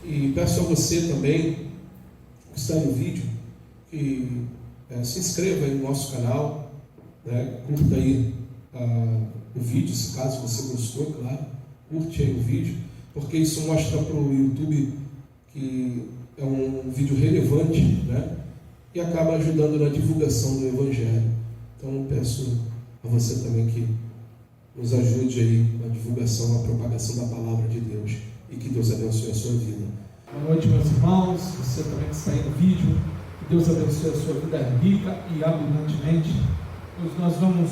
E peço a você também, que está no vídeo, que se inscreva aí no nosso canal, né? Curta aí o vídeo, se caso você gostou, claro, curte aí o vídeo, porque isso mostra para o YouTube que é um vídeo relevante, né? E acaba ajudando na divulgação do Evangelho. Então peço a você também que nos ajude aí na divulgação, na propagação da Palavra de Deus, e que Deus abençoe a sua vida. Boa noite, meus irmãos, você também que está aí no vídeo, que Deus abençoe a sua vida rica e abundantemente. Hoje nós vamos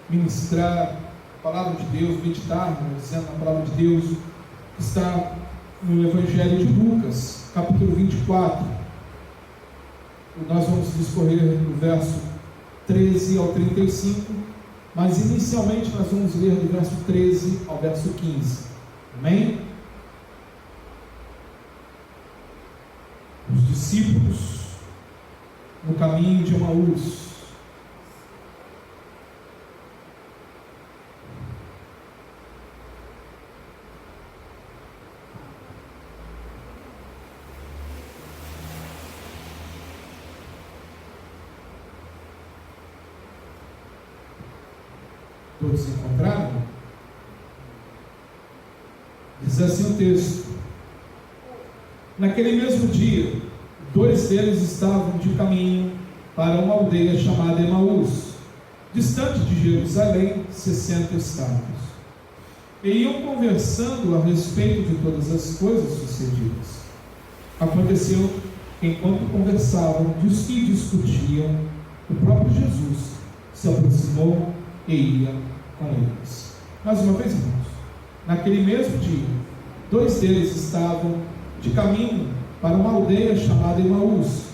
ministrar a Palavra de Deus, meditar, dizendo a Palavra de Deus, que está no Evangelho de Lucas, capítulo 24. Nós vamos discorrer do verso 13 ao 35, mas inicialmente nós vamos ler do verso 13 ao verso 15. Amém? Os discípulos no caminho de Emaús. Todos encontraram? Diz assim o texto: naquele mesmo dia, 2 deles estavam de caminho para uma aldeia chamada Emaús, distante de Jerusalém 60 estádios, e iam conversando a respeito de todas as coisas sucedidas. Aconteceu que, enquanto conversavam e discutiam, o próprio Jesus se aproximou e ia com eles. Mais uma vez, irmãos, naquele mesmo dia, 2 deles estavam de caminho para uma aldeia chamada Emaús,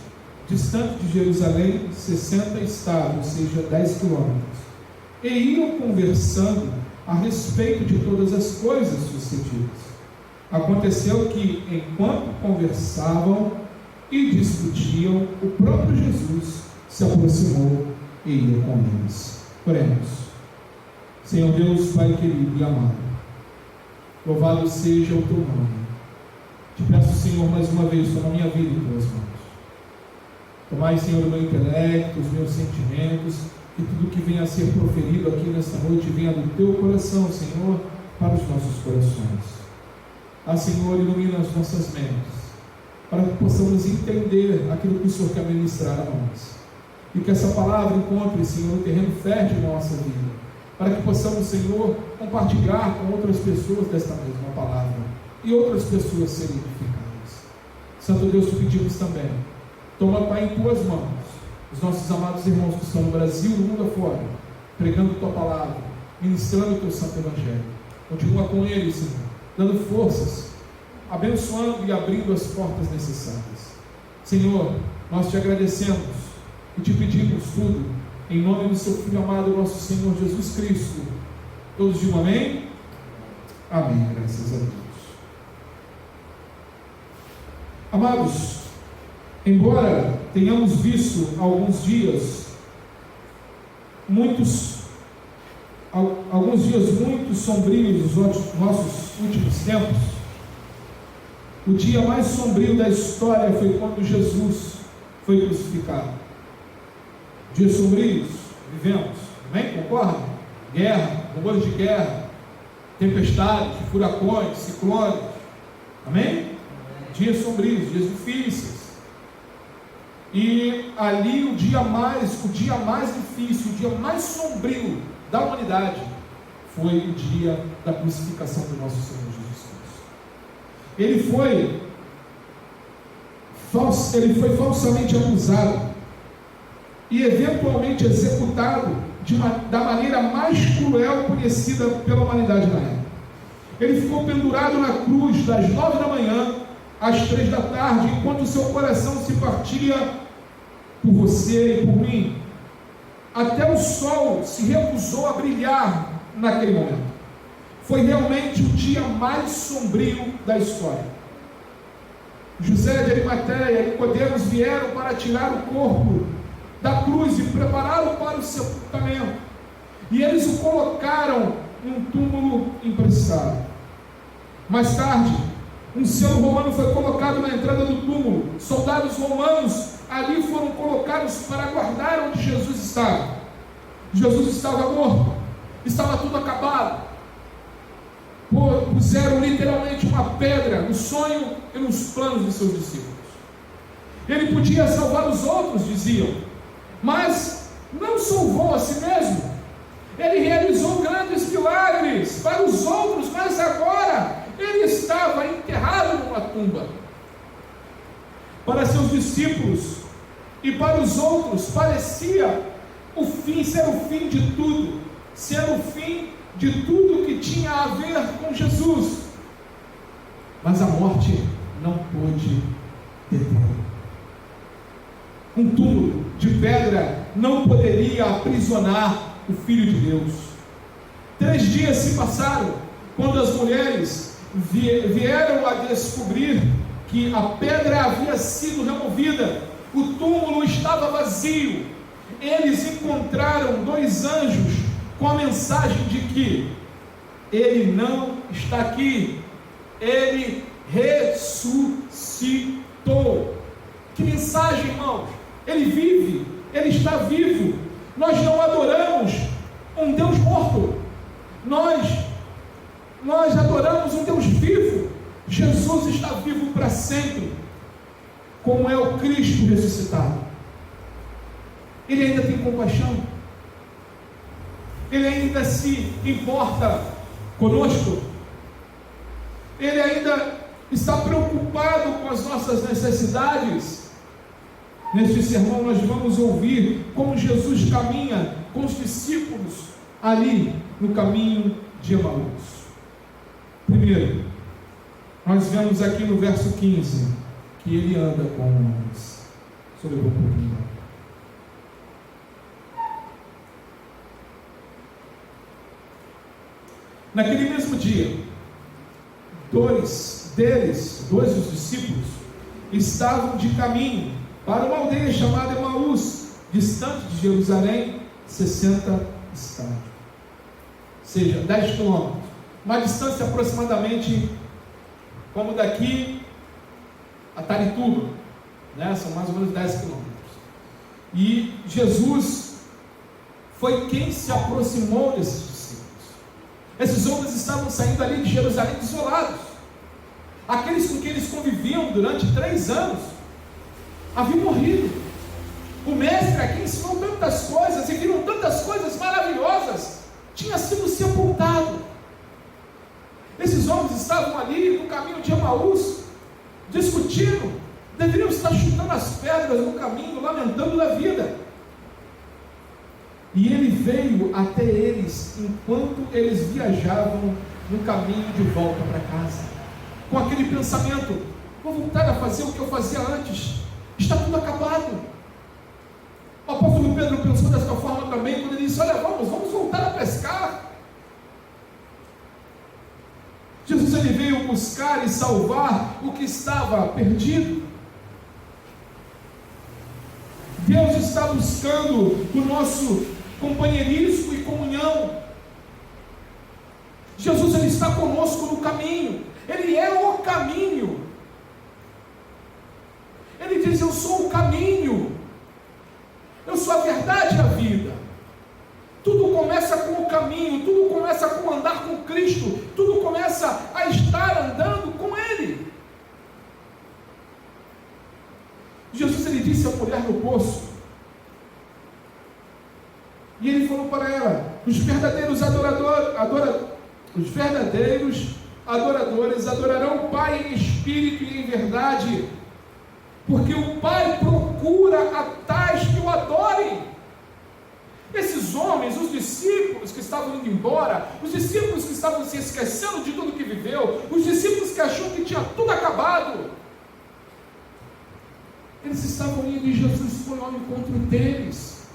distante de Jerusalém 60 estádios, ou seja, 10 quilômetros, e iam conversando a respeito de todas as coisas sucedidas. Aconteceu que, enquanto conversavam e discutiam, o próprio Jesus se aproximou e ia com eles. Oremos. Senhor Deus, Pai querido e amado, louvado seja o teu nome. Te peço, Senhor, mais uma vez, toma a minha vida em tuas mãos. Tomai, Senhor, o meu intelecto, os meus sentimentos, e tudo que venha a ser proferido aqui nesta noite venha do teu coração, Senhor, para os nossos corações. Ah, Senhor, ilumina as nossas mentes, para que possamos entender aquilo que o Senhor quer ministrar a nós. E que essa palavra encontre, Senhor, um terreno fértil na nossa vida, para que possamos, Senhor, compartilhar com outras pessoas desta mesma palavra, e outras pessoas serem edificadas. Santo Deus, te pedimos também, toma, Pai, em tuas mãos, os nossos amados irmãos que estão no Brasil e no mundo afora, pregando tua palavra, ministrando o teu santo evangelho. Continua com eles, Senhor, dando forças, abençoando e abrindo as portas necessárias. Senhor, nós te agradecemos e te pedimos tudo, em nome do seu Filho amado, nosso Senhor Jesus Cristo. Todos digam amém? Amém, graças a Deus. Amados, embora tenhamos visto há alguns dias muito sombrios nos nossos últimos tempos, o dia mais sombrio da história foi quando Jesus foi crucificado. Dias sombrios vivemos, amém? Concordam? Guerra, rumores de guerra, tempestades, furacões, ciclones, amém? Dias sombrios, dias difíceis. E ali o dia mais difícil, o dia mais sombrio da humanidade foi o dia da crucificação do nosso Senhor Jesus Cristo. Ele foi falsamente acusado e eventualmente executado da maneira mais cruel conhecida pela humanidade na época. Ele ficou pendurado na cruz das 9 da manhã às 3 da tarde, enquanto o seu coração se partia por você e por mim. Até o sol se recusou a brilhar naquele momento. Foi realmente o dia mais sombrio da história. José de Arimateia e Nicodemos vieram para tirar o corpo da cruz e prepará-lo para o sepultamento. E eles o colocaram em um túmulo emprestado. Mais tarde, Um selo romano foi colocado na entrada do túmulo. Soldados romanos ali foram colocados para guardar onde Jesus estava. Jesus estava morto, estava tudo acabado. Puseram literalmente uma pedra no sonho e nos planos de seus discípulos. Ele podia salvar os outros, diziam, mas não salvou a si mesmo. Ele realizou grandes milagres para os outros, mas agora ele estava enterrado numa tumba. Para seus discípulos e para os outros parecia o fim, ser o fim de tudo, ser o fim de tudo que tinha a ver com Jesus. Mas a morte não pôde detê-lo. Um túmulo de pedra não poderia aprisionar o Filho de Deus. 3 dias se passaram, quando as mulheres vieram a descobrir que a pedra havia sido removida, o túmulo estava vazio. Eles encontraram 2 anjos com a mensagem de que ele não está aqui, ele ressuscitou. Que mensagem, irmãos? Ele vive, ele está vivo. Nós não adoramos um Deus morto, nós adoramos um Deus vivo. Jesus está vivo para sempre, como é o Cristo ressuscitado. Ele ainda tem compaixão, ele ainda se importa conosco, ele ainda está preocupado com as nossas necessidades. Neste sermão nós vamos ouvir como Jesus caminha com os discípulos ali no caminho de Emaús. Primeiro, nós vemos aqui no verso 15 que ele anda com homens. Sobre o pouquinho. Naquele mesmo dia, dois dos discípulos, estavam de caminho para uma aldeia chamada Emaús, distante de Jerusalém, 60 estádios. Ou seja, 10 quilômetros. Uma distância aproximadamente como daqui a Tarituba, né? São mais ou menos 10 quilômetros. E Jesus foi quem se aproximou desses discípulos. Esses homens estavam saindo ali de Jerusalém isolados. Aqueles com quem eles conviviam durante 3 anos haviam morrido. O mestre aqui ensinou tantas coisas e viram tantas coisas maravilhosas, tinha sido sepultado. Esses homens estavam ali no caminho de Emaús, discutindo, deveriam estar chutando as pedras no caminho, lamentando da vida. E ele veio até eles enquanto eles viajavam no caminho de volta para casa, com aquele pensamento: vou voltar a fazer o que eu fazia antes, está tudo acabado. O apóstolo Pedro pensou dessa forma também, quando ele disse: olha, vamos voltar a pescar. Jesus, ele veio buscar e salvar o que estava perdido. Deus está buscando o nosso companheirismo e comunhão. Jesus, ele está conosco no caminho, ele é o caminho. Ele diz: eu sou o caminho, eu sou a verdade e a vida. Tudo começa com o caminho, tudo começa com andar com Cristo, tudo começa a estar andando com Ele. Jesus, ele disse à mulher no poço, e ele falou para ela: os verdadeiros adoradores adorarão o Pai em espírito e em verdade, porque o Pai procura a tais que o adorem. Esses homens, os discípulos que estavam indo embora, os discípulos que estavam se esquecendo de tudo que viveu, os discípulos que achou que tinha tudo acabado, eles estavam indo e Jesus foi ao encontro deles.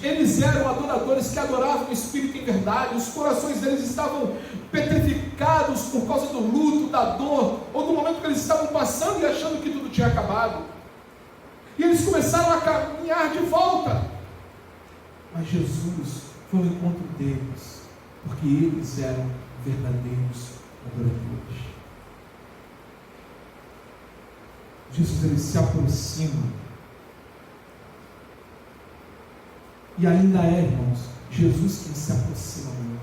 Eles eram adoradores que adoravam o Espírito em verdade. Os corações deles estavam petrificados por causa do luto, da dor, ou do momento que eles estavam passando e achando que tudo tinha acabado. E eles começaram a caminhar de volta. Mas Jesus foi ao encontro deles, porque eles eram verdadeiros adoradores. Jesus, ele se aproxima. E ainda é, irmãos, Jesus quem se aproxima do mundo.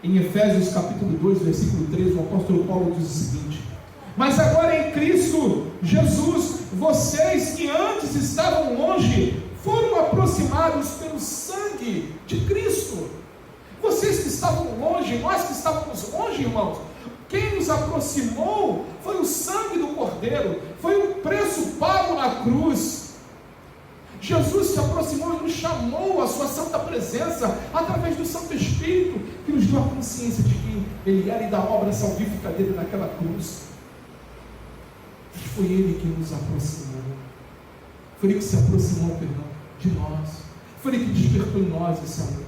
Em Efésios capítulo 2, versículo 13, o apóstolo Paulo diz o seguinte: mas agora em Cristo Jesus, vocês que antes estavam longe, foram aproximados pelo sangue de Cristo. Vocês que estavam longe, nós que estávamos longe, irmãos, quem nos aproximou foi o sangue do Cordeiro, foi o preço pago na cruz. Jesus se aproximou e nos chamou à sua santa presença, através do Santo Espírito, que nos deu a consciência de quem Ele era e da obra salvífica dele naquela cruz. Mas foi Ele que nos aproximou, foi Ele que se aproximou, de nós, foi Ele que despertou em nós esse amor.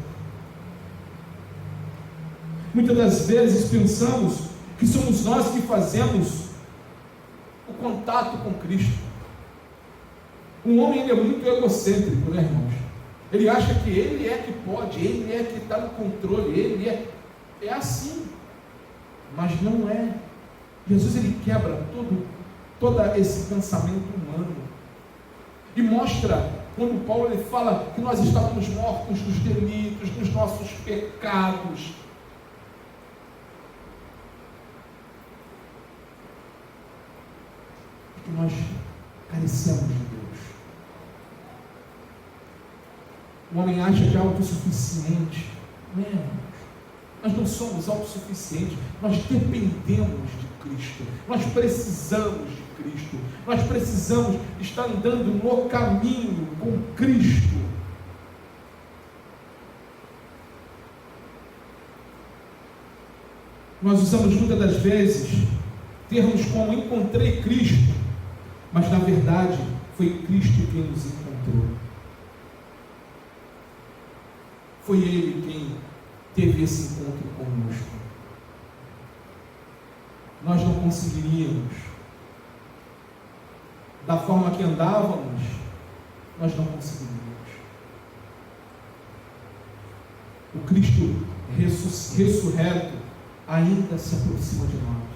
Muitas das vezes pensamos que somos nós que fazemos o contato com Cristo. Um homem, ele é muito egocêntrico, né, irmãos? Ele acha que ele é que pode, ele é que está no controle, ele é assim. Mas não é. Jesus, ele quebra todo esse pensamento humano e mostra, quando Paulo ele fala que nós estávamos mortos nos delitos, nos nossos pecados, que nós carecemos de Deus. O homem acha que é autossuficiente. Não é, irmãos? Nós não somos autossuficientes. Nós dependemos de Cristo. Nós precisamos de Cristo. Nós precisamos estar andando no caminho com Cristo. Nós usamos muitas das vezes termos como encontrei Cristo, mas na verdade foi Cristo quem nos encontrou. Foi Ele quem teve esse encontro conosco. Nós não conseguiríamos, da forma que andávamos, nós não conseguiríamos. O Cristo ressurreto ainda se aproxima de nós.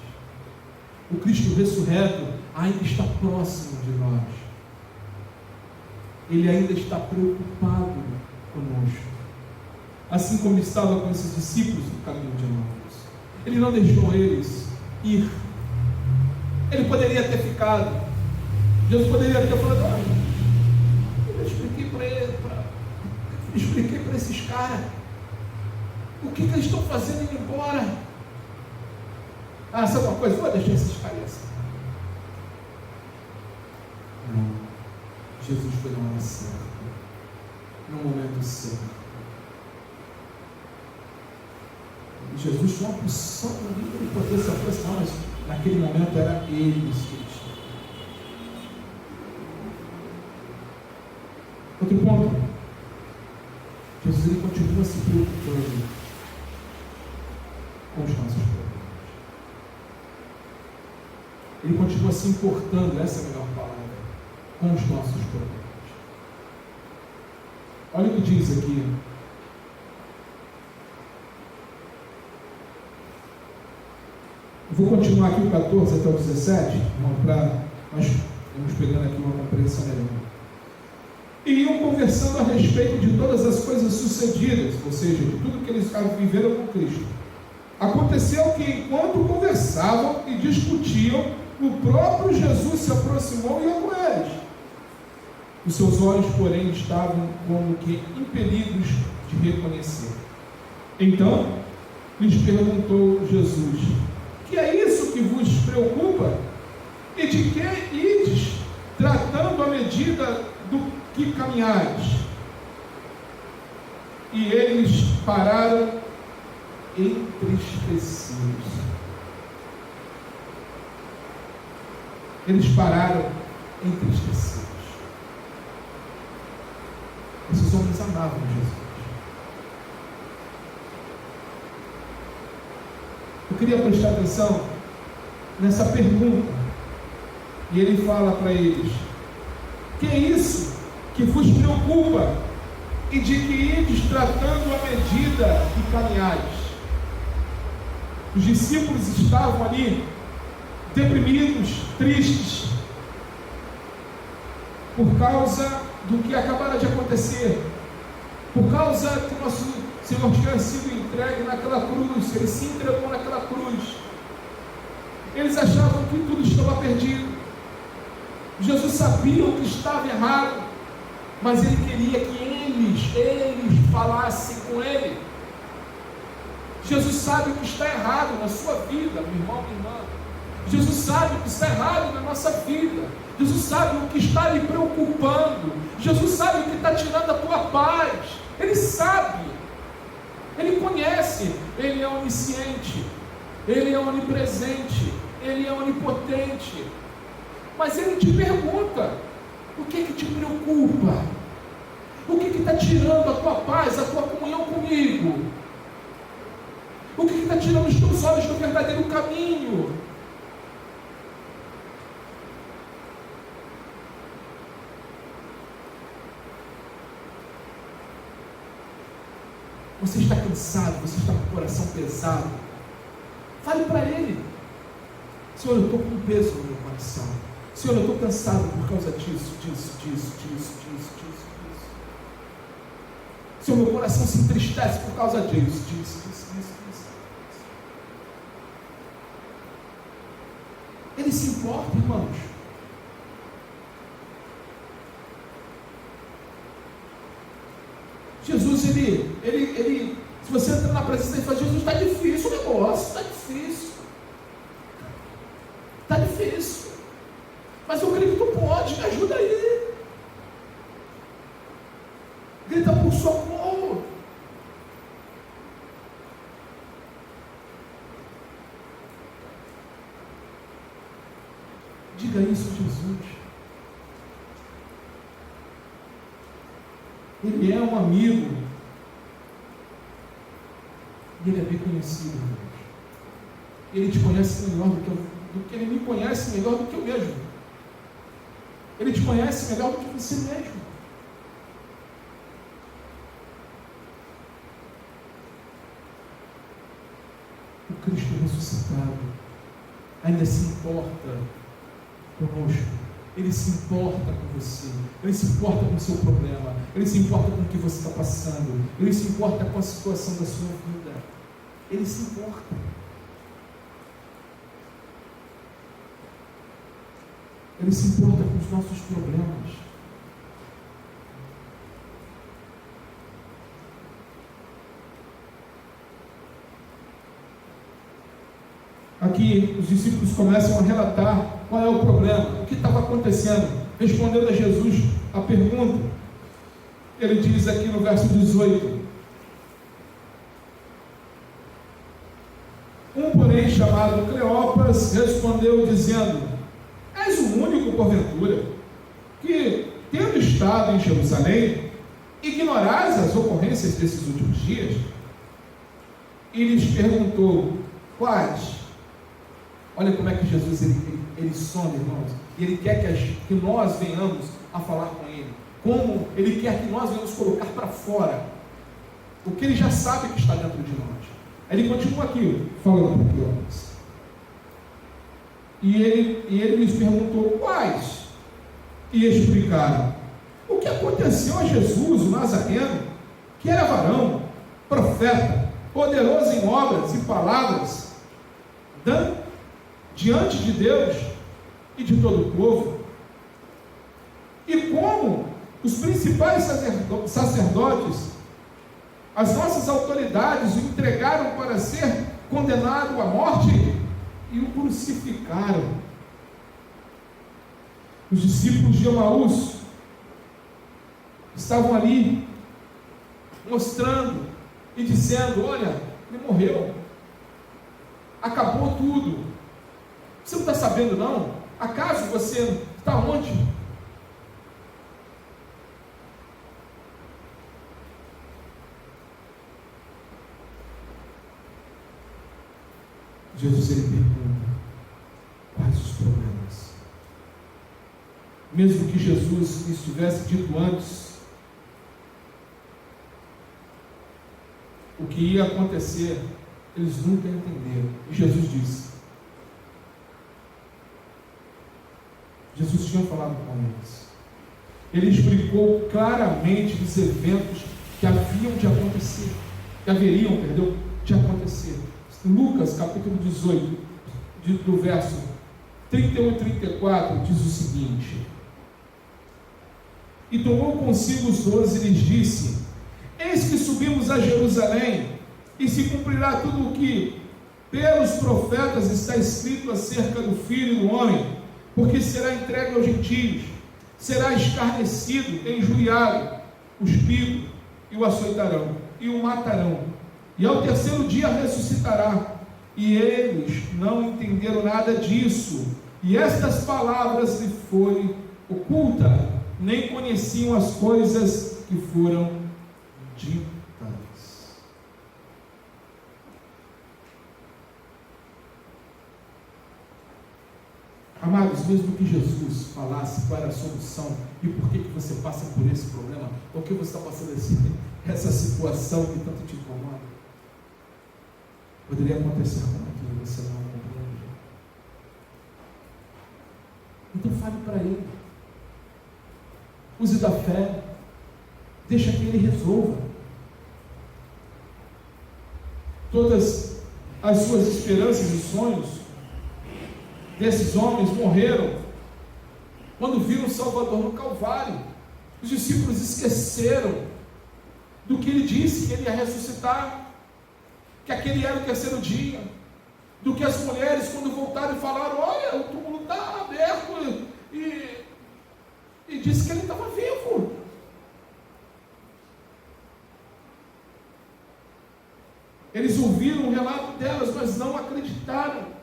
O Cristo ressurreto ainda está próximo de nós. Ele ainda está preocupado conosco. Assim como estava com esses discípulos no caminho de Emaús. Ele não deixou eles ir. Ele poderia ter ficado. Jesus poderia ter falado: olha, eu expliquei para esses caras o que eles estão fazendo indo embora. Ah, sabe uma coisa? Vou deixar esses caras assim. Não. Jesus foi na hora certa, no momento certo. Jesus tinha uma opção ali para ele poder se aproximar, mas naquele momento era eles que eles tinham. Outro ponto, Jesus ele continua se preocupando com os nossos problemas. Ele continua se importando, essa é a melhor palavra, com os nossos problemas. Olha o que diz aqui. Vou continuar aqui o 14 até o 17, para nós irmos pegando aqui uma compreensão melhor. E iam conversando a respeito de todas as coisas sucedidas, ou seja, de tudo que eles viveram com Cristo. Aconteceu que enquanto conversavam e discutiam, o próprio Jesus se aproximou e ia com eles. Os seus olhos, porém, estavam como que impelidos de reconhecer. Então, lhes perguntou Jesus: que é isso que vos preocupa? E de que ides tratando à medida do que caminhais? E eles pararam entristecidos. Eles pararam entristecidos. Esses homens amavam Jesus. Eu queria prestar atenção nessa pergunta. E ele fala para eles: que é isso que vos preocupa? E de que ides tratando à medida que caminhais? Os discípulos estavam ali deprimidos, tristes, por causa do que acabara de acontecer, por causa que nosso Senhor tinha sido entregue naquela cruz, Ele se entregou naquela cruz. Eles achavam que tudo estava perdido. Jesus sabia o que estava errado, mas Ele queria que eles falassem com Ele. Jesus sabe o que está errado na sua vida, meu irmão, minha irmã. Jesus sabe o que está errado na nossa vida. Jesus sabe o que está lhe preocupando. Jesus sabe o que está tirando a tua paz. Ele sabe. Ele conhece. Ele é onisciente. Ele é onipresente. Ele é onipotente. Mas Ele te pergunta: o que que te preocupa? O que está tirando a tua paz, a tua comunhão comigo? O que está tirando os teus olhos do verdadeiro caminho? Você está cansado, você está com o coração pesado. Fale para Ele: Senhor, eu estou com peso no meu coração. Senhor, eu estou cansado por causa disso. Senhor, meu coração se entristece por causa disso. Ele se importa, irmãos. Jesus, ele, se você entrar na presença dele e falar: Jesus, está difícil o negócio, está difícil, mas eu creio que tu pode, me ajuda aí. Grita por socorro. Diga isso a Jesus. Ele é um amigo. E Ele é bem conhecido, irmãos. Ele te conhece melhor do que Ele me conhece, melhor do que eu mesmo. Ele te conhece melhor do que você mesmo. O Cristo ressuscitado ainda se importa conosco. Ele se importa com você. Ele se importa com o seu problema. Ele se importa com o que você está passando. Ele se importa com a situação da sua vida. Ele se importa. Ele se importa com os nossos problemas. Aqui os discípulos começam a relatar qual é o problema, o que estava acontecendo. Respondendo a Jesus a pergunta, ele diz aqui no verso 18: um, porém, chamado Cleopas, respondeu dizendo: és o único, porventura, que, tendo estado em Jerusalém, ignorais as ocorrências desses últimos dias? E lhes perguntou: quais? Olha como é que Jesus ele sonda, irmãos. E Ele quer que nós venhamos a falar com Ele. Como Ele quer que nós venhamos colocar para fora o que Ele já sabe que está dentro de nós. Ele continua aqui falando para Cleopas. E ele lhes perguntou: quais? E explicaram: o que aconteceu a Jesus, o Nazareno, que era varão, profeta, poderoso em obras e palavras, diante de Deus e de todo o povo, e como os principais sacerdotes, as nossas autoridades, o entregaram para ser condenado à morte e o crucificaram. Os discípulos de Emaús estavam ali mostrando e dizendo: olha, ele morreu, acabou tudo. Você não está sabendo, não? Acaso você está onde? Jesus, ele pergunta: quais os problemas? Mesmo que Jesus lhes tivesse dito antes o que ia acontecer, eles nunca entenderam. E Jesus disse: Jesus tinha falado com eles. Ele explicou claramente os eventos que haveriam de acontecer. Lucas, capítulo 18, do verso 31 e 34, diz o seguinte: E tomou consigo os 12 e lhes disse: Eis que subimos a Jerusalém, e se cumprirá tudo o que pelos profetas está escrito acerca do Filho do Homem, porque será entregue aos gentios, será escarnecido, injuriado, cuspido, e o açoitarão, e o matarão, e ao terceiro dia ressuscitará. E eles não entenderam nada disso, e estas palavras lhe foram ocultas, nem conheciam as coisas que foram ditas. Amados, mesmo que Jesus falasse qual era a solução e por que você passa por esse problema, ou que você está passando essa situação que tanto te incomoda, poderia acontecer com aquilo que você não compreende. Então fale para Ele, use da fé, deixa que Ele resolva. Todas as suas esperanças e sonhos desses homens morreram quando viram o Salvador no Calvário. Os discípulos esqueceram do que Ele disse, que Ele ia ressuscitar, que aquele era o terceiro dia, do que as mulheres quando voltaram e falaram: olha, o túmulo está aberto, e disse que Ele estava vivo. Eles ouviram o relato delas, mas não acreditaram.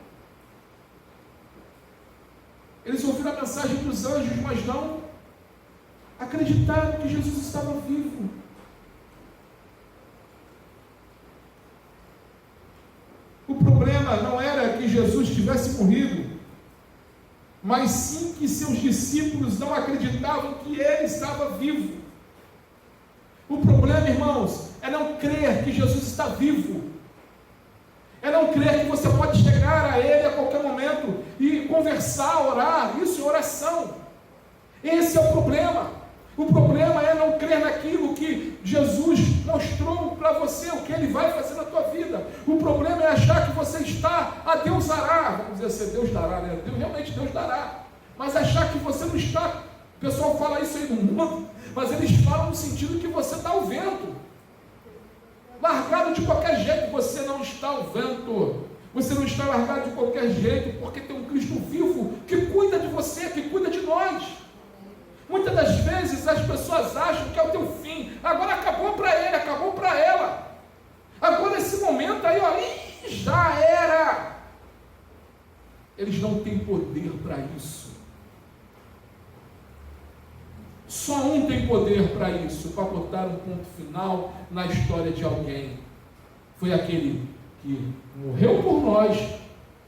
Eles ouviram a mensagem dos anjos, mas não acreditaram que Jesus estava vivo. O problema não era que Jesus tivesse morrido, mas sim que seus discípulos não acreditavam que Ele estava vivo. O problema, irmãos, é não crer que Jesus está vivo. É não crer que você pode chegar a Ele a qualquer momento e conversar, orar. Isso é oração. Esse é o problema. O problema é não crer naquilo que Jesus mostrou para você, o que Ele vai fazer na tua vida. O problema é achar que você está a Deus dará. Vamos dizer assim, Deus dará, né? Realmente Deus dará. Mas achar que você não está. O pessoal fala isso aí no mundo, mas eles falam no sentido que você está ao vento. Largado de qualquer jeito, você não está ao vento. Você não está largado de qualquer jeito, porque tem um Cristo vivo que cuida de você, que cuida de nós. Muitas das vezes as pessoas acham que é o teu fim. Agora acabou para ele, acabou para ela. Agora esse momento aí, ó, já era. Eles não têm poder para isso. Só um tem poder para isso, para botar um ponto final na história de alguém. Foi aquele que morreu por nós,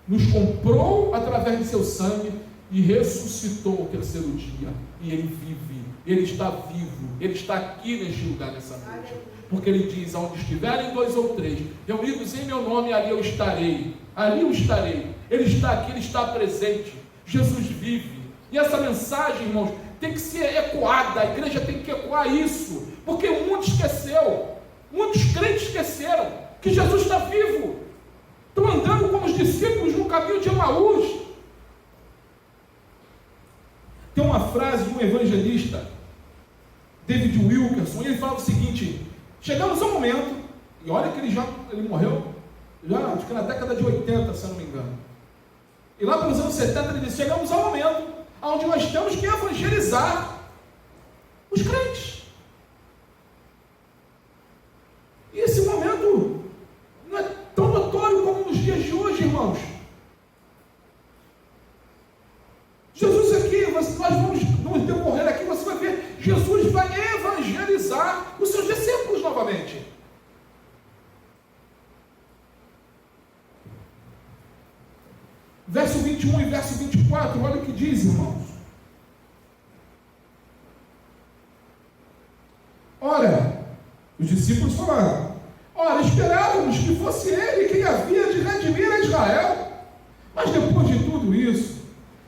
nos comprou através de seu sangue e ressuscitou ao terceiro dia. E Ele vive, Ele está vivo, Ele está aqui neste lugar nessa noite. Porque Ele diz: aonde estiverem 2 ou 3 reunidos em meu nome, ali eu estarei. Ali eu estarei. Ele está aqui, Ele está presente. Jesus vive. E essa mensagem, irmãos, tem que ser ecoada. A igreja tem que ecoar isso. Porque o mundo esqueceu. Muitos crentes esqueceram que Jesus está vivo. Estão andando como os discípulos no caminho de Emaús. Tem uma frase de um evangelista, David Wilkerson, e ele fala o seguinte: chegamos ao momento, e olha que ele morreu, já acho que na década de 80, se eu não me engano, e lá pelos anos 70 ele disse: chegamos ao momento onde nós temos que evangelizar os crentes. E esse momento não é tão notório como nos dias de hoje, irmãos. Jesus aqui, nós vamos no decorrer aqui, você vai ver, Jesus vai evangelizar os seus discípulos novamente. Verso 21 e verso 24, olha o que diz, irmãos. Ora, os discípulos falaram: ora, esperávamos que fosse Ele quem havia de redimir a Israel. Mas depois de tudo isso,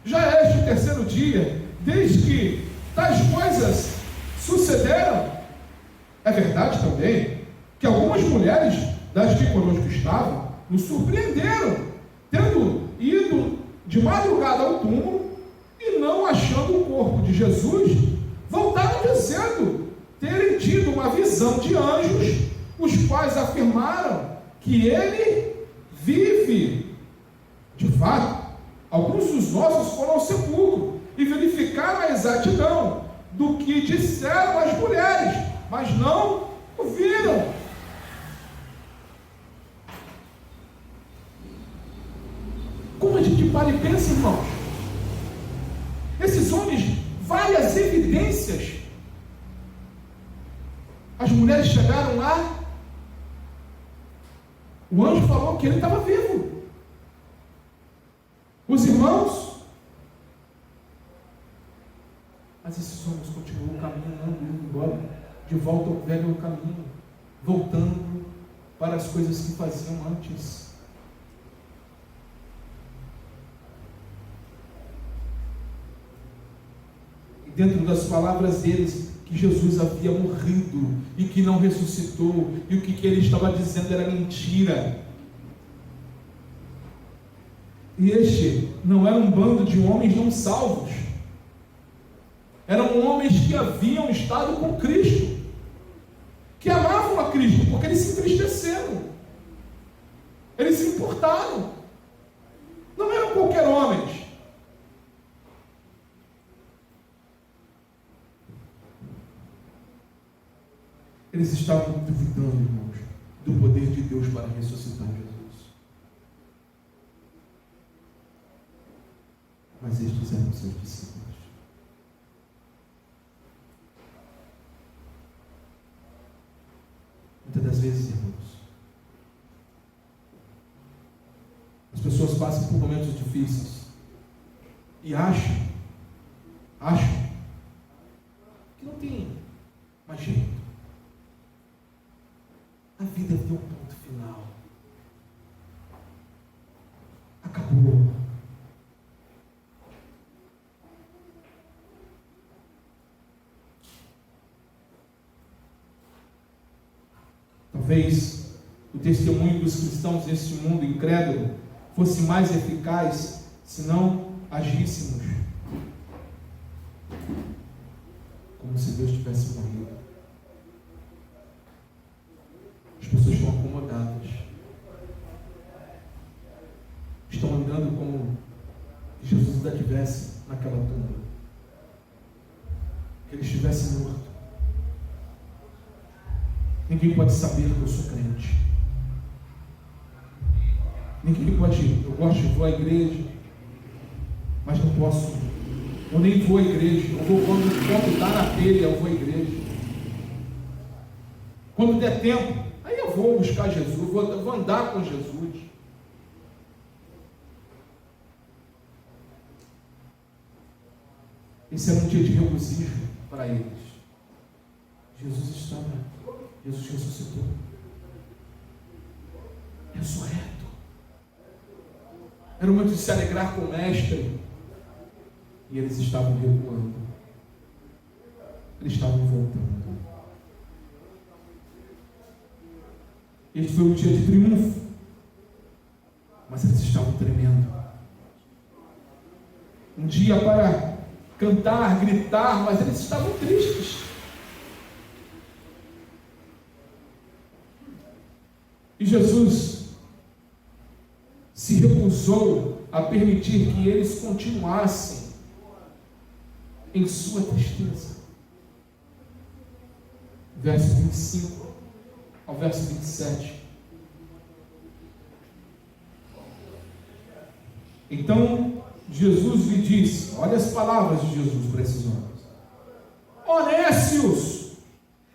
Já é este o terceiro dia, desde que tais coisas sucederam. É verdade também que algumas mulheres das que conosco estavam nos surpreenderam, tendo ido de madrugada ao túmulo e não achando o corpo de Jesus, voltaram dizendo terem tido uma visão de anjos, os quais afirmaram que ele vive. De fato, alguns dos nossos foram ao sepulcro e verificaram a exatidão do que disseram as mulheres, mas não o viram. Como a gente para e pensa, irmãos? Esses homens, várias evidências. As mulheres chegaram lá, o anjo falou que ele estava vivo. Os irmãos, mas esses homens continuam caminhando, indo embora, de volta ao velho caminho, voltando para as coisas que faziam antes. E dentro das palavras deles, que Jesus havia morrido e que não ressuscitou, e o que ele estava dizendo era mentira. E este não era um bando de homens não salvos, eram homens que haviam estado com Cristo, que amavam a Cristo, porque eles se entristeceram, eles se importaram, não eram qualquer homens. Eles estavam duvidando, irmãos, do poder de Deus para ressuscitar Jesus. Mas estes eram seus discípulos. Muitas das vezes, irmãos, as pessoas passam por momentos difíceis e acham que não tem mais jeito. A vida tem um ponto final. Acabou. Talvez o testemunho dos cristãos neste mundo incrédulo fosse mais eficaz se não agíssemos como se Deus tivesse morrido. As pessoas estão acomodadas, estão andando como se Jesus ainda estivesse naquela tumba, que ele estivesse morto. Ninguém pode saber que eu sou crente. Ninguém pode, eu gosto de vou à igreja, mas não posso, eu nem vou à igreja, eu vou quando está na telha, eu vou à igreja. Quando der tempo, aí eu vou buscar Jesus, vou andar com Jesus. Esse era um dia de regozijo para eles. Jesus estava, Jesus ressuscitou, ressurreto. Era um momento de se alegrar com o Mestre. E eles estavam recuando. Eles estavam voltando. Este foi um dia de triunfo. Mas eles estavam tremendo. Um dia para cantar, gritar, mas eles estavam tristes. E Jesus se recusou a permitir que eles continuassem em sua tristeza. Verso 25 ao verso 27. Então Jesus lhe disse, olha as palavras de Jesus para esses homens: ó nécios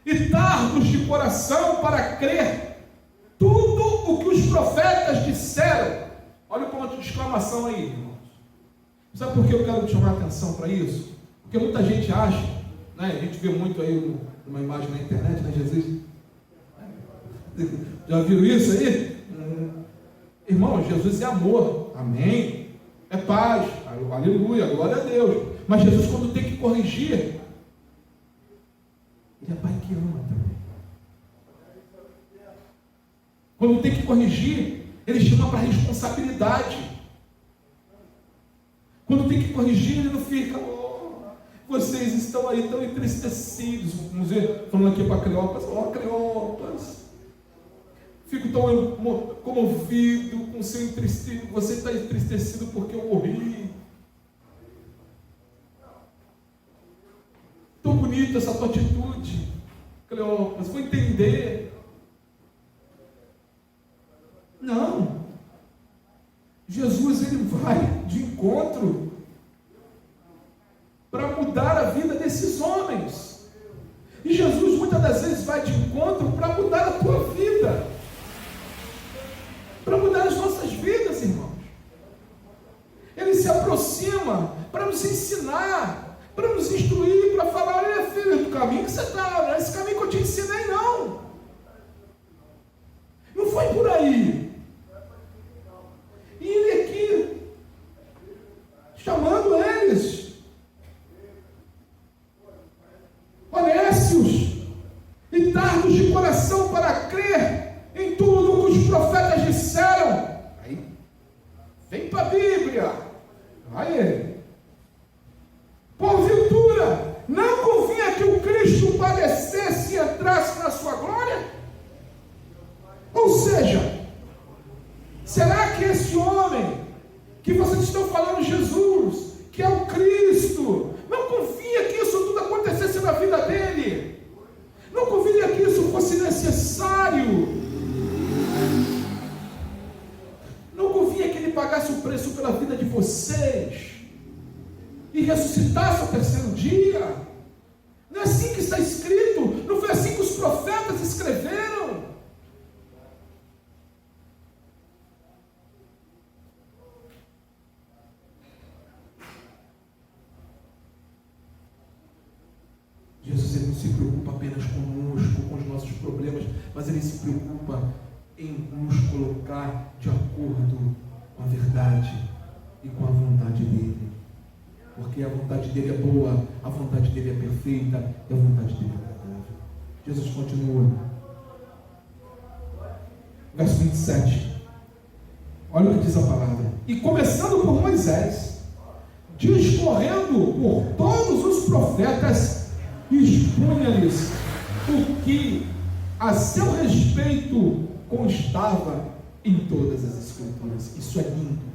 e tardos de coração para crer tudo o que os profetas disseram. Olha o ponto de exclamação aí, irmãos. Sabe por que eu quero chamar a atenção para isso? Porque muita gente acha, né, a gente vê muito aí uma imagem na internet, né, Jesus? Já viram isso aí? Irmão, Jesus é amor, amém? É Pai. paz, aleluia, glória a Deus. Mas Jesus, quando tem que corrigir, ele é pai que ama também. Quando tem que corrigir, ele chama para responsabilidade. Quando tem que corrigir, ele não fica, vocês estão aí tão entristecidos, vamos dizer, falando aqui para Cleopas, Cleopas, fico tão comovido com o seu entristecido, você está entristecido porque eu morri. Tão bonita essa tua atitude, Cleopas, vou entender. Não. Jesus, ele vai de encontro para mudar a vida desses homens. E Jesus muitas das vezes vai de encontro para mudar a tua vida, para mudar as nossas vidas, irmãos. Ele se aproxima para nos ensinar, para nos instruir, para falar, olha filho, do caminho que você está, não é esse caminho que eu te ensinei, não. Não foi por aí. E ele aqui, chamando eles, honestos e tardos de coração para crer em tudo o que os profetas disseram. Aí, vem para a Bíblia. Vai ele. Porventura, não convinha que o Cristo padecesse e entrasse na sua glória? Ou seja, será que esse homem que vocês estão falando, Jesus, que é o Cristo, não convinha que isso tudo acontecesse na vida dele? Não convinha que isso fosse necessário? Não convinha que ele pagasse o preço pela vida de vocês e ressuscitasse ao terceiro dia? Não é assim que está escrito? Não foi assim que os profetas escreveram? Jesus, ele não se preocupa apenas conosco, com os nossos problemas, mas ele se preocupa em nos colocar de acordo com a verdade e com a vontade dele. Porque a vontade dele é boa, a vontade dele é perfeita e a vontade dele é agradável. Jesus continua. Verso 27. Olha o que diz a palavra. E começando por Moisés, discorrendo por todos os profetas, expunha-lhes o que a seu respeito constava em todas as Escrituras. Isso é lindo.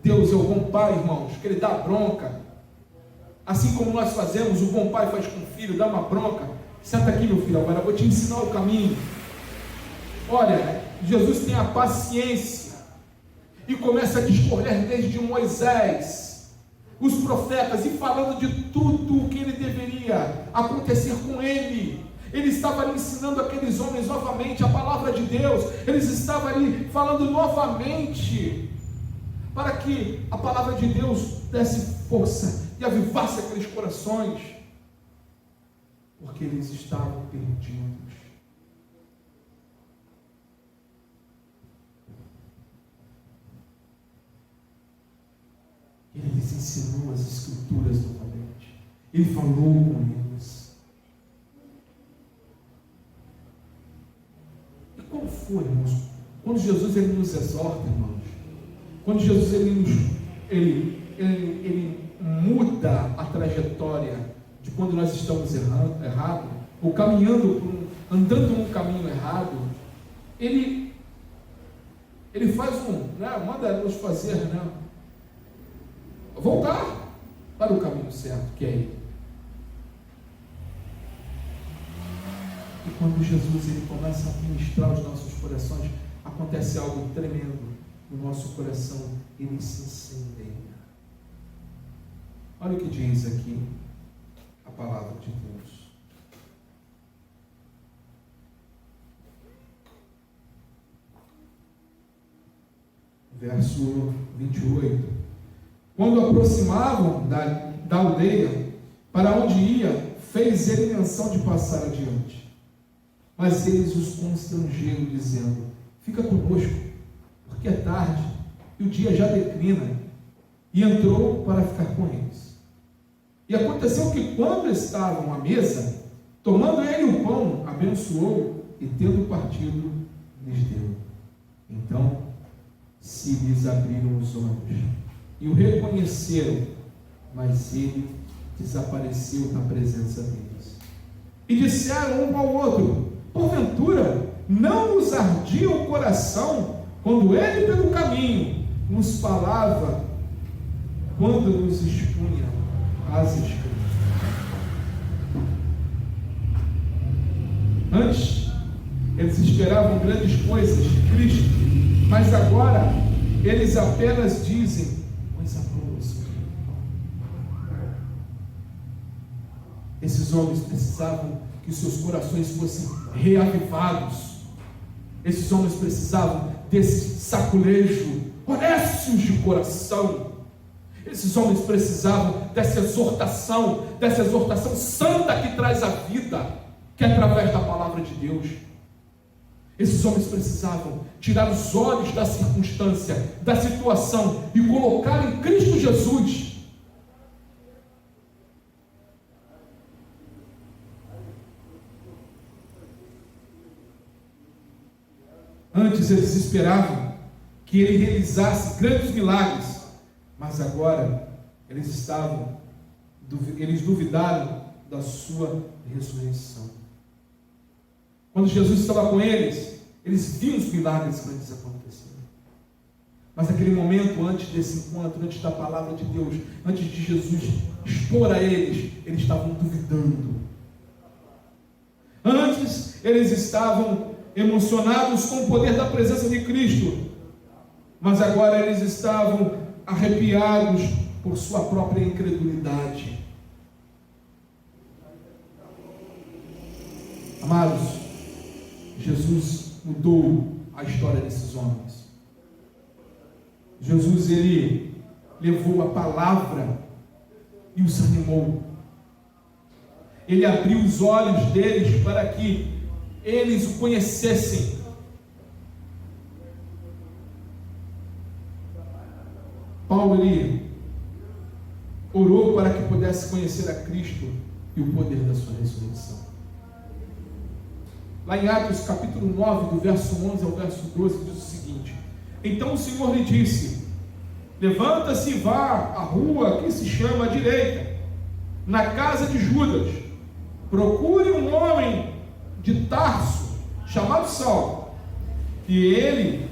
Deus é o bom pai, irmãos, que ele dá bronca. Assim como nós fazemos, o bom pai faz com o filho, dá uma bronca. Senta aqui, meu filho, agora eu vou te ensinar o caminho. Olha, Jesus tem a paciência e começa a discorrer desde Moisés, os profetas, e falando de tudo o que ele deveria acontecer com ele. Ele estava ali ensinando aqueles homens novamente a palavra de Deus. Eles estavam ali falando novamente para que a palavra de Deus desse força e avivasse aqueles corações, porque eles estavam perdidos. Ele lhes ensinou as Escrituras novamente. Ele falou com eles. E qual foi, irmãos? Quando Jesus ele nos exorta, irmãos, quando Jesus ele muda a trajetória de quando nós estamos errado, ou caminhando, andando num caminho errado, ele faz manda nos fazer, voltar para o caminho certo, que é ele. E quando Jesus ele começa a ministrar os nossos corações, acontece algo tremendo no nosso coração, ele se incendeia. Olha o que diz aqui a palavra de Deus. Verso 28. Quando aproximavam da aldeia, para onde ia, fez ele menção de passar adiante. Mas eles os constrangeram, dizendo: fica conosco, porque é tarde, e o dia já declina, e entrou para ficar com eles. E aconteceu que, quando estavam à mesa, tomando ele o pão, abençoou, e tendo partido, lhes deu. Então se lhes abriram os olhos, e o reconheceram, mas ele desapareceu da presença deles. E disseram um ao outro: porventura, não nos ardia o coração, quando ele pelo caminho nos falava, quando nos expunha as Escrituras? Antes, eles esperavam grandes coisas de Cristo, mas agora, eles apenas dizem coisa boa. Esses homens precisavam que seus corações fossem reavivados. Esses homens precisavam desse saculejo, honestos de coração. Esses homens precisavam dessa exortação santa que traz a vida, que é através da palavra de Deus. Esses homens precisavam tirar os olhos da circunstância, da situação, e colocar em Cristo Jesus. Antes eles esperavam que ele realizasse grandes milagres, mas agora eles duvidaram da sua ressurreição. Quando Jesus estava com eles viam os milagres grandes acontecendo. Mas naquele momento, antes desse encontro, antes da palavra de Deus, antes de Jesus expor a eles estavam duvidando. Antes eles estavam emocionados com o poder da presença de Cristo, mas agora eles estavam arrepiados por sua própria incredulidade. Amados, Jesus mudou a história desses homens. Jesus, ele levou a palavra e os animou. Ele abriu os olhos deles para que eles o conhecessem. Paulo, ele orou para que pudesse conhecer a Cristo e o poder da sua ressurreição. Lá em Atos capítulo 9, do verso 11 ao verso 12, diz o seguinte: então o Senhor lhe disse: levanta-se e vá à rua que se chama à direita, na casa de Judas, procure um homem de Tarso, chamado Saulo, que ele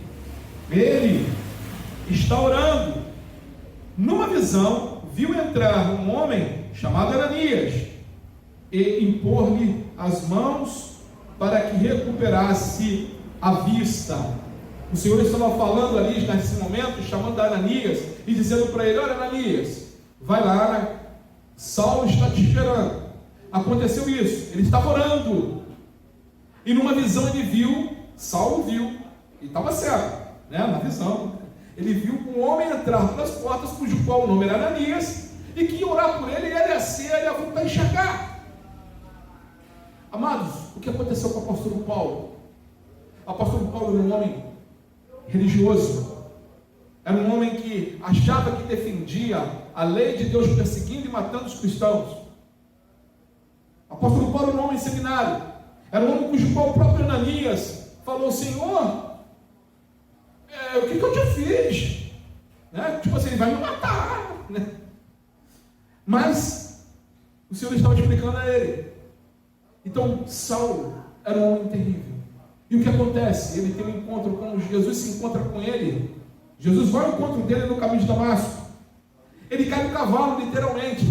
está orando. Numa visão, viu entrar um homem chamado Ananias, e impor-lhe as mãos para que recuperasse a vista. O Senhor estava falando ali, nesse momento, chamando Ananias, e dizendo para ele: olha, Ananias, vai lá, né? Saulo está te esperando. Aconteceu isso, ele estava orando, e numa visão ele viu, Saulo viu, e estava cego, né? Na visão, ele viu um homem entrar pelas portas, cujo qual o nome era Ananias, e que ia orar por ele, e ele ia ser, ele ia voltar a enxergar. Amados, o que aconteceu com o apóstolo Paulo? O apóstolo Paulo era um homem religioso, era um homem que achava que defendia a lei de Deus, perseguindo e matando os cristãos. O apóstolo Paulo era um homem seminário, era um homem cujo qual o próprio Ananias falou: Senhor, o que eu te fiz? Né? Tipo assim, ele vai me matar, né? Mas o Senhor estava explicando a ele. Então Saulo era um homem terrível. E o que acontece? Ele tem um encontro com Jesus, se encontra com ele. Jesus vai ao encontro dele no caminho de Damasco. Ele cai no cavalo, literalmente,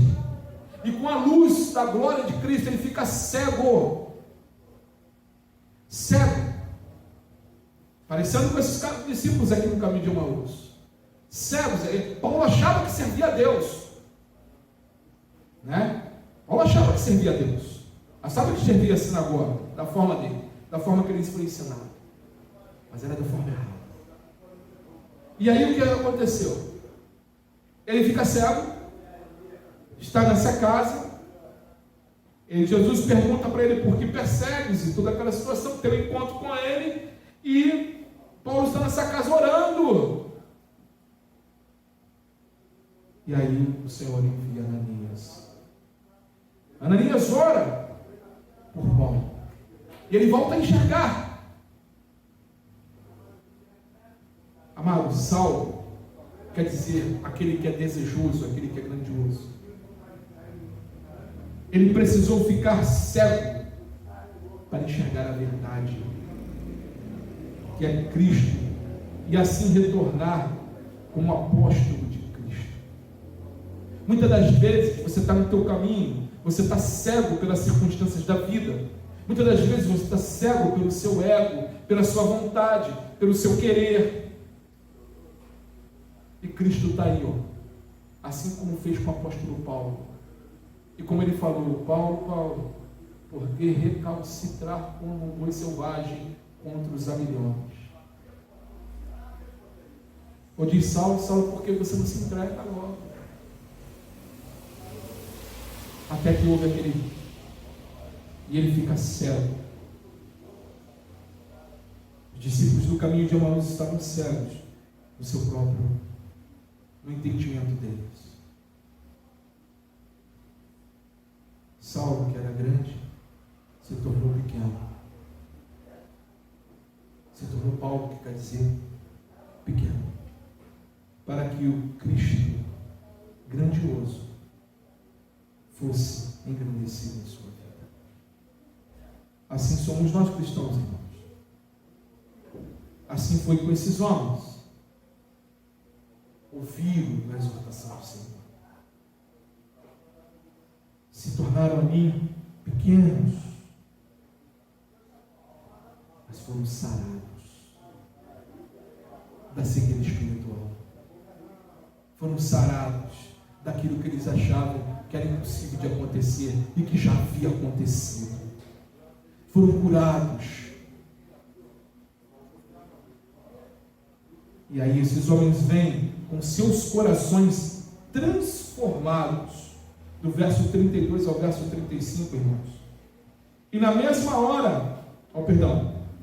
e com a luz da glória de Cristo ele fica cego, parecendo com esses caras discípulos aqui no caminho de Emaús, cegos. Paulo achava que servia a Deus, né? Paulo achava que servia a Deus, achava que servia a sinagoga, da forma dele, da forma que ele foi ensinado, mas era da forma errada. E aí o que aconteceu? Ele fica cego, está nessa casa, e Jesus pergunta para ele: por que persegues? E toda aquela situação, tem um encontro com ele, e Paulo está nessa casa orando. E aí o Senhor envia Ananias. Ananias ora por Paulo. E ele volta a enxergar. Amado, Saulo quer dizer aquele que é desejoso, aquele que é grandioso. Ele precisou ficar cego para enxergar a verdade, que é Cristo, e assim retornar como apóstolo de Cristo. Muitas das vezes você está no teu caminho, você está cego pelas circunstâncias da vida. Muitas das vezes você está cego pelo seu ego, pela sua vontade, pelo seu querer. E Cristo está aí, assim como fez com o apóstolo Paulo. E como ele falou, Paulo, por que recalcitrar como um boi selvagem contra os aguilhões? Ou diz Saulo, por que você não se entrega logo? Até que houve aquele... E ele fica cego. Os discípulos do caminho de Emaús estavam cegos no entendimento deles. Saulo, que era grande, se tornou pequeno. Se tornou Paulo, que quer dizer pequeno. Para que o Cristo grandioso fosse engrandecido em sua vida. Assim somos nós cristãos, irmãos. Assim foi com esses homens. Ouviram a exortação do Senhor. Se tornaram ali pequenos, mas foram sarados da cegueira espiritual. Foram sarados daquilo que eles achavam que era impossível de acontecer e que já havia acontecido. Foram curados. E aí esses homens vêm com seus corações transformados. Do verso 32 ao verso 35, irmãos. E na mesma hora,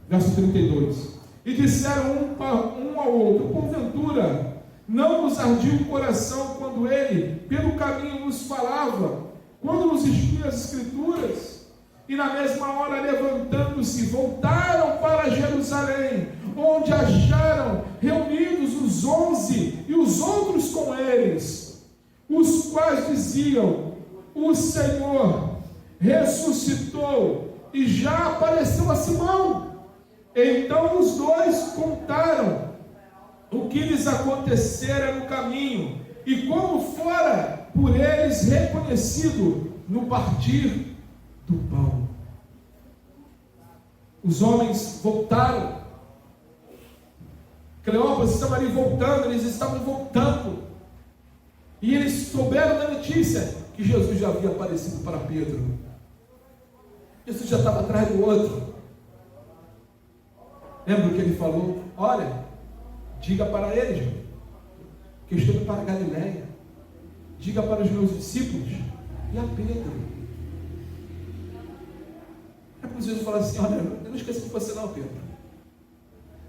verso 32. E disseram um ao outro, porventura, não nos ardia o coração quando ele, pelo caminho, nos falava, quando nos expia as Escrituras? E na mesma hora, levantando-se, voltaram para Jerusalém, onde acharam reunidos os 11 e os outros com eles, os quais diziam: o Senhor ressuscitou e já apareceu a Simão. Então os dois contaram o que lhes acontecera no caminho e como fora por eles reconhecido no partir do pão. Os homens voltaram. Cleópatra estava ali voltando, eles estavam voltando. E eles souberam da notícia que Jesus já havia aparecido para Pedro. Jesus já estava atrás do outro. Lembra o que ele falou? Olha, diga para eles que eu estou indo para a Galileia. Diga para os meus discípulos e a Pedro. É como Jesus fala assim: olha, eu não esqueci de você não, Pedro.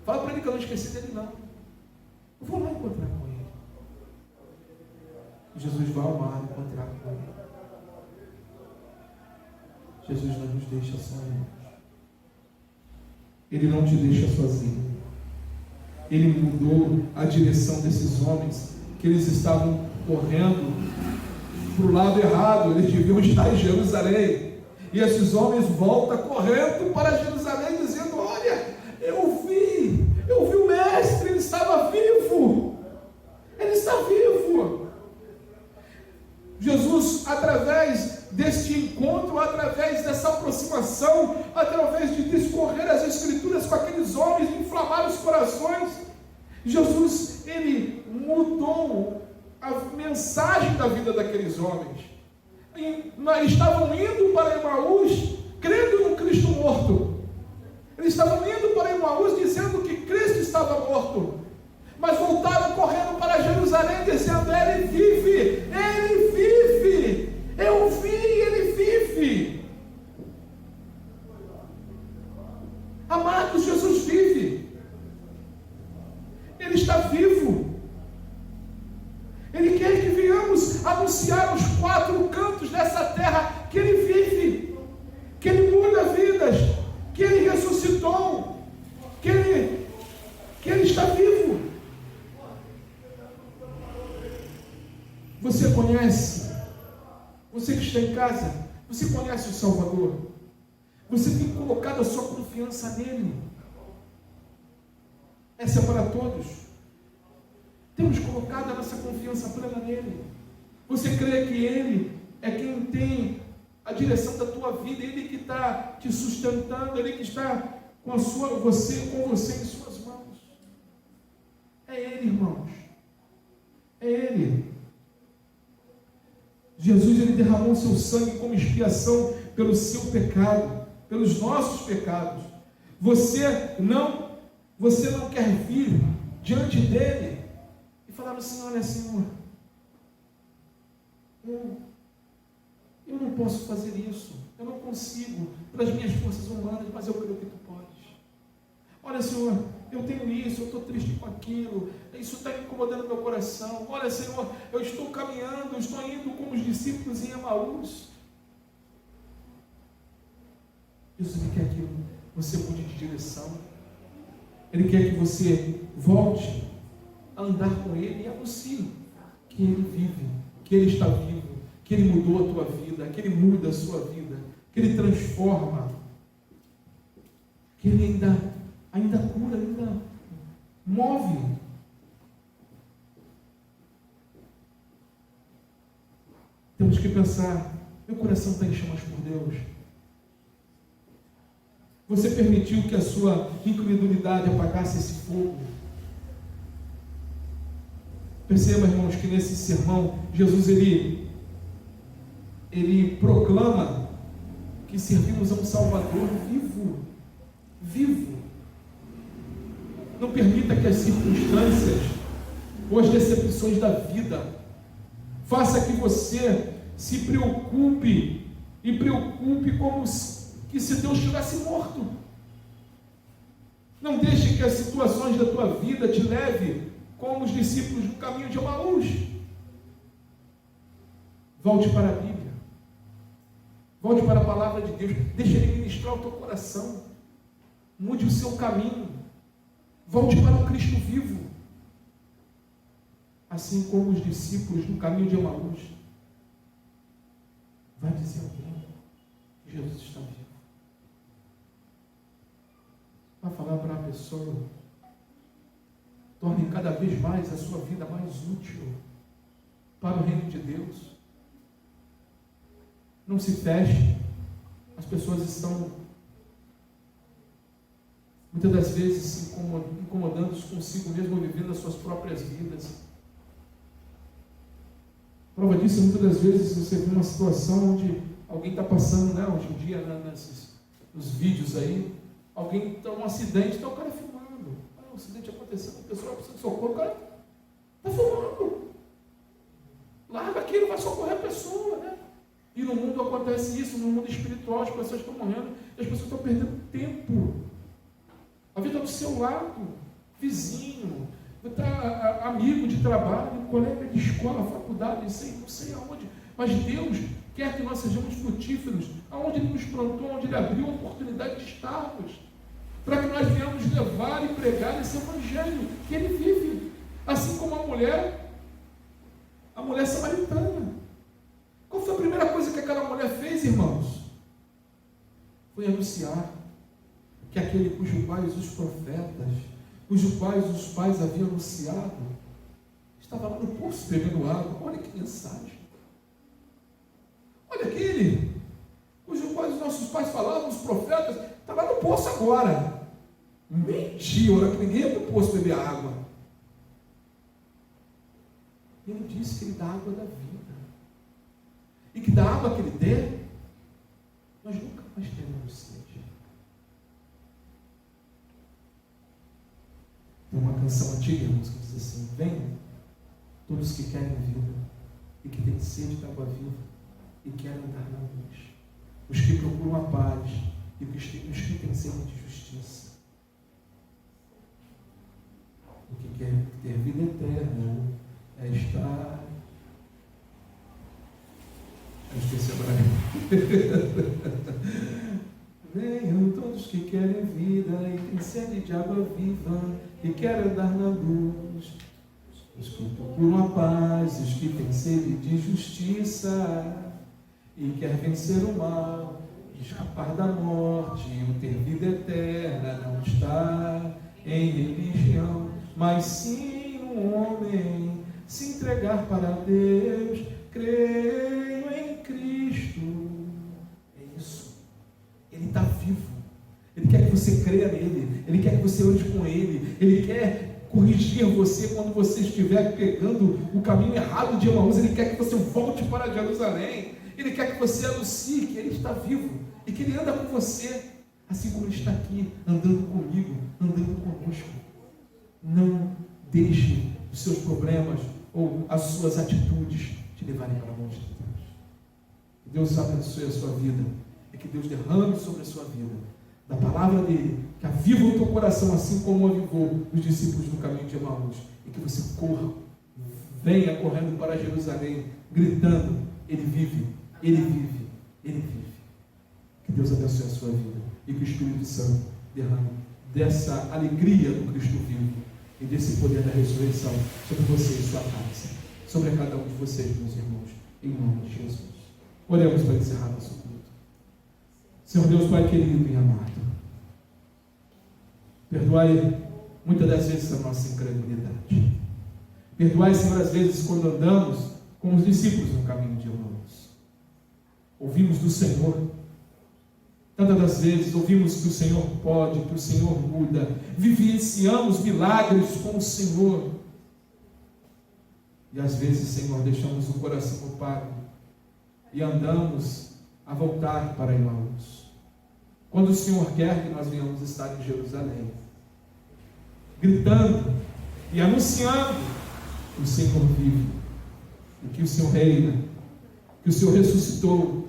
Fala para ele que eu não esqueci dele não. Eu vou lá encontrar com ele. Jesus vai ao mar encontrar com ele. Jesus não nos deixa sozinhos. Ele não te deixa sozinho. Ele mudou a direção desses homens, que eles estavam correndo para o lado errado. Eles deviam estar em Jerusalém. E esses homens voltam correndo para Jerusalém, dizendo: olha, eu vi o mestre, ele estava vivo. Ele está vivo. Jesus, através deste encontro, através dessa aproximação, através de discorrer as Escrituras com aqueles homens, inflamar os corações, Jesus, ele mudou a mensagem da vida daqueles homens. Estavam indo para Emaús, crendo no Cristo morto. Eles estavam indo para Emaús dizendo que Cristo estava morto, mas voltaram correndo para Jerusalém dizendo: ele vive, ele vive, eu vi, ele vive. Amados, Jesus vive, ele está vivo, ele quer que venhamos anunciar os 4 cantos dessa terra que Ele vive, que Ele muda vidas, que Ele ressuscitou, que Ele está vivo. Você conhece? Você que está em casa, você conhece o Salvador? Você tem colocado a sua confiança nele? Essa é para todos. Temos colocado a nossa confiança plena nele. Você crê que Ele é quem tem a direção da tua vida, Ele que está te sustentando, Ele que está com você em suas mãos. É Ele, irmãos. É Ele. Jesus, Ele derramou o seu sangue como expiação pelo seu pecado, pelos nossos pecados. Você não quer vir diante dele e falar assim: olha, Senhor, eu não posso fazer isso, eu não consigo, pelas minhas forças humanas, mas eu creio que tu podes. Olha, Senhor, eu tenho isso, eu estou triste com aquilo, isso está incomodando meu coração. Olha, Senhor, eu estou caminhando, eu estou indo como os discípulos em Emaús. Jesus, Ele quer que você mude de direção. Ele quer que você volte a andar com Ele e anuncie que Ele vive, que Ele está vivo, que Ele mudou a tua vida, que Ele muda a sua vida, que Ele transforma, que Ele ainda cura, ainda move. Temos que pensar: meu coração está em chamas por Deus. Você permitiu que a sua incredulidade apagasse esse fogo? Perceba, irmãos, que nesse sermão Jesus ele proclama que servimos a um Salvador vivo. Não permita que as circunstâncias ou as decepções da vida faça que você se preocupe como que se Deus estivesse morto. Não deixe que as situações da tua vida te leve como os discípulos no caminho de Emaús. Volte para a Bíblia. Volte para a palavra de Deus. Deixe Ele ministrar o teu coração. Mude o seu caminho. Volte para o Cristo vivo. Assim como os discípulos no caminho de Emaús. Vai dizer alguém que Jesus está vivo. Vai falar para a pessoa: torne cada vez mais a sua vida mais útil para o reino de Deus. Não se feche. As pessoas estão muitas das vezes se incomodando consigo mesmo, vivendo as suas próprias vidas. Prova disso, muitas das vezes você vê uma situação onde alguém está passando, né, hoje em dia, nos vídeos aí, alguém está um acidente, está o cara filmando. Um acidente acontecendo, a pessoa precisa de socorro, o cara está filmando. Larga aquilo, vai socorrer a pessoa, né? E no mundo acontece isso, no mundo espiritual, as pessoas estão morrendo, e as pessoas estão perdendo tempo. A vida do seu lado, vizinho, amigo de trabalho, colega de escola, faculdade, não sei aonde. Mas Deus quer que nós sejamos frutíferos, aonde Ele nos plantou, onde Ele abriu a oportunidade de estarmos, para que nós venhamos levar e pregar esse evangelho que Ele vive. Assim como a mulher samaritana. Qual foi a primeira coisa que aquela mulher fez, irmãos? Foi anunciar que aquele cujo quais os profetas, cujo quais os pais haviam anunciado, estava lá no poço bebendo água. Olha que mensagem. Olha aquele cujo quais os nossos pais falavam, os profetas, está lá no poço agora. Mentira, que ninguém ia para o poço beber água. E Ele disse que Ele dá água da vida. E que da água que Ele der, nós nunca mais teremos sede. Tem uma canção antiga, irmãos, que diz assim: venham todos que querem vida e que têm sede da água viva e querem andar na luz, os que procuram a paz e os que têm sede de justiça, o que quer ter vida eterna é estar Eu esqueci agora. Venham todos que querem vida e têm sede de água viva e querem andar na luz. Os que procuram a paz, os que têm sede de justiça e quer vencer o mal, escapar da morte, o ter vida eterna não está em religião, mas sim no homem se entregar para Deus. Creio em Cristo. É isso. Ele está vivo. Ele quer que você creia nele. Ele quer que você ande com ele. Ele quer corrigir você quando você estiver pegando o caminho errado de Emaús. Ele quer que você volte para Jerusalém. Ele quer que você anuncie que ele está vivo e que ele anda com você, assim como ele está aqui, andando comigo, andando conosco. Não deixe os seus problemas ou as suas atitudes te levarem para longe de Deus. Que Deus abençoe a sua vida e que Deus derrame sobre a sua vida da palavra dele, que aviva o teu coração assim como avivou os discípulos no caminho de Emaús, e que você corra, venha correndo para Jerusalém, gritando: ele vive, ele vive, ele vive. Que Deus abençoe a sua vida e que o Espírito Santo derrame dessa alegria do Cristo vivo e desse poder da ressurreição sobre você e sua casa, sobre cada um de vocês, meus irmãos, em nome de Jesus. Oremos para encerrar nosso culto. Senhor Deus, Pai querido e amado, perdoai muitas das vezes a nossa incredulidade. Perdoai, Senhor, às vezes quando andamos como os discípulos no caminho de Emaús. Ouvimos do Senhor. Tantas das vezes ouvimos que o Senhor pode, que o Senhor muda, vivenciamos milagres com o Senhor. E às vezes, Senhor, deixamos o coração opaco e andamos a voltar para Emaús. Quando o Senhor quer que nós venhamos estar em Jerusalém, gritando e anunciando que o Senhor vive, e que o Senhor reina, que o Senhor ressuscitou,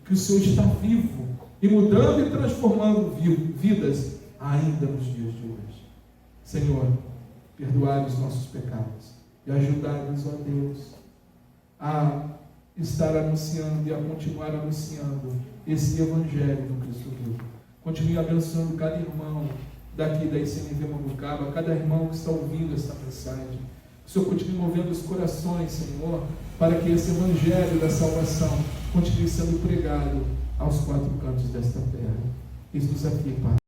que o Senhor está vivo, e mudando e transformando vidas ainda nos dias de hoje. Senhor, perdoai os nossos pecados e ajudai-nos, ó Deus, a estar anunciando e a continuar anunciando esse Evangelho do Cristo vivo. Continue abençoando cada irmão daqui da ICNV Mambucaba, cada irmão que está ouvindo esta mensagem. O Senhor continue movendo os corações, Senhor, para que esse Evangelho da salvação continue sendo pregado aos quatro cantos desta terra. Eis-nos aqui, Pai.